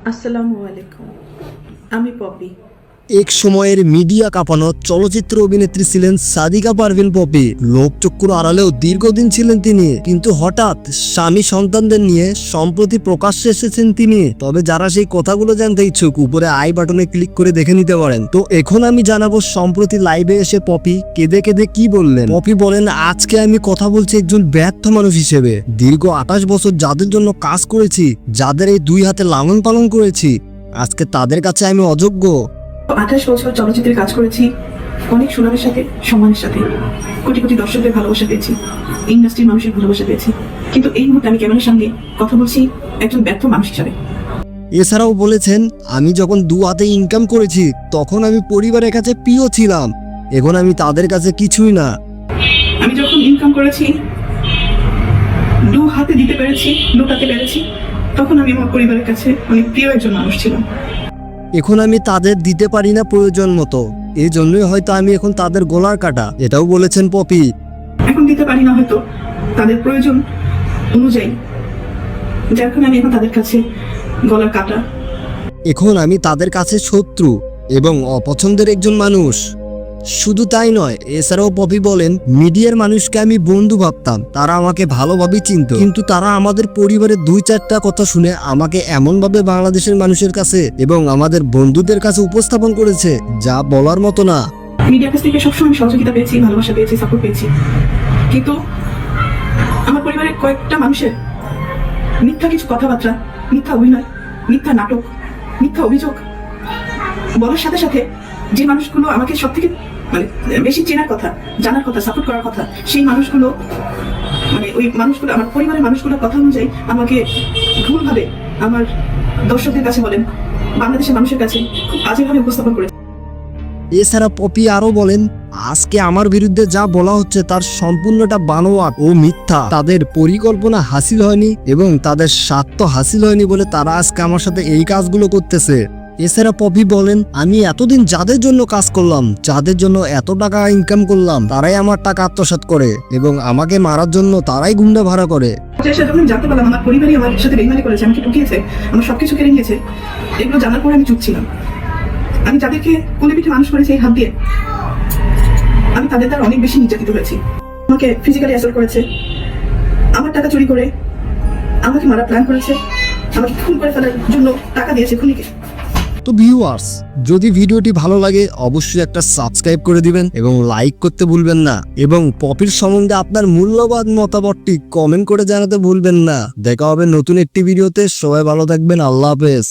আসসালামু আলাইকুম। আমি পপি। এক সময়ের মিডিয়া কাঁপানো চলচ্চিত্র অভিনেত্রী ছিলেন সাদিকা পারভিন পপি। লোকচক্ষুর আড়ালেও দীর্ঘদিন ছিলেন তিনি, কিন্তু হঠাৎ স্বামী সন্তানদের নিয়ে সম্প্রতি প্রকাশ্যে এসেছেন তিনি। তবে যারা সেই কথাগুলো জানতে ইচ্ছুক, উপরে আই বাটনে ক্লিক করে দেখে নিতে পারেন। তো এখন আমি জানাবো সম্প্রতি লাইভে এসে পপি কেঁদে কেঁদে কি বললেন। পপি বলেন, আজকে আমি কথা বলছি একজন ব্যর্থ মানুষ হিসেবে। দীর্ঘ 28 বছর যাদের জন্য কাজ করেছি, যাদের এই দুই হাতে লালন পালন করেছি, আজকে তাদের কাছে আমি অযোগ্য। 28 বছর চলচ্চিত্রে কাজ করেছি, অনেক সুনামের সাথে, সম্মানের সাথে, কোটি কোটি দর্শকদের ভালোবাসা পেয়েছি, ইন্ডাস্ট্রির মানুষের ভালোবাসা পেয়েছি, কিন্তু এই মুহূর্তে আমি ক্যামেরার সামনে কথা বলছি একজন ব্যর্থ মানুষ হিসাবে। এছাড়াও বলেছেন, আমি যখন দু হাতে ইনকাম করেছি তখন আমি পরিবারের কাছে প্রিয় ছিলাম, এখন আমি তাদের কাছে কিছুই না। আমি যখন ইনকাম করেছি, দু হাতে দিতে পেরেছি, লুটাতে পেরেছি, তখন আমি আমার পরিবারের কাছে অনেক প্রিয় একজন মানুষ ছিলাম। এখন আমি তাদের দিতে পারি না প্রয়োজন মতো, এই জন্যই হয়তো আমি এখন তাদের গলার কাটা, এটাও বলেছেন পপি। এখন দিতে পারি না হয়তো তাদের প্রয়োজন অনুযায়ী, যার কারণে আমি এখন তাদের কাছে গলার কাটা। এখন আমি তাদের কাছে শত্রু এবং অপছন্দের একজন মানুষ। শুধু তাই নয়, এছাড়াও পপি বলেন, মিডিয়ার মানুষকে আমি বন্ধু ভাবতাম, তারা আমাকে ভালোভাবেই চিনত, কিন্তু তারা আমাদের পরিবারের 2-4টা কথা শুনে আমাকে এমনভাবে বাংলাদেশের মানুষের কাছে এবং আমাদের বন্ধুদের কাছে উপস্থাপন করেছে যা বলার মতো না। মিডিয়ার কাছ থেকে সবসময় সহযোগিতা পেয়েছি, ভালোবাসা পেয়েছি, সাপোর্ট পেয়েছি, কিন্তু আমার পরিবারের কয়েকটা মানুষের মিথ্যা কিছু কথাবার্তা, মিথ্যা অভিনয়, মিথ্যা নাটক, মিথ্যা অভিযোগ বলার সাথে সাথে যে মানুষগুলো আমাকে সব থেকে বেশি চেনার কথা, জানার কথা, সাপোর্ট করার কথা, সেই মানুষগুলো ওই মানুষগুলো আমার পরিবারের মানুষগুলোর কথা অনুযায়ী আমাকে ভুলভাবে আমার দর্শকদের কাছে বলেন, বাংলাদেশের মানুষের কাছে খুব বাজেভাবে উপস্থাপন করেছে। এছাড়া পপি আরো বলেন, আজকে আমার বিরুদ্ধে যা বলা হচ্ছে তার সম্পূর্ণটা বানোয়াট ও মিথ্যা। তাদের পরিকল্পনা হাসিল হয়নি এবং তাদের স্বার্থ হাসিল হয়নি বলে তারা আজকে আমার সাথে এই কাজগুলো করতেছে। এছাড়া পপি বলেন, আমি এতদিন যাদের জন্য কাজ করলাম, যাদের জন্য এত টাকা ইনকাম করলাম, তারাই আমার টাকা আত্মসাৎ করে এবং আমাকে মারার জন্য তারাই গুন্ডা ভাড়া করে। যখন জানতে পারলাম আমার পরিবারই আমার সাথে বেইমানি করেছে, আমাকে ঠকিয়েছে, আমার সবকিছু কেড়ে নিয়েছে, এগুলো জানার পরে আমি চুপ ছিলাম। আমি যাদেরকে কোলে পিঠে মানুষ করেছি এই হাত দিয়ে, আমি তাদের দ্বারা অনেক বেশি নির্যাতিত হয়েছি। আমাকে ফিজিক্যালি অ্যাসল্ট করেছে, আমার টাকা চুরি করে আমাকে মারা প্ল্যান করেছে, আমাকে খুন করে ফেলার জন্য টাকা দিয়েছে খুনিকে। তো ভিউয়ার্স, যদি ভিডিওটি ভালো লাগে অবশ্যই একটা সাবস্ক্রাইব করে দিবেন এবং লাইক করতে ভুলবেন না, এবং পপির সম্বন্ধে আপনার মূল্যবান মতামতটি কমেন্ট করে জানাতে ভুলবেন না। দেখা হবে নতুন একটি ভিডিওতে। সবাই ভালো থাকবেন। আল্লাহ হাফেজ।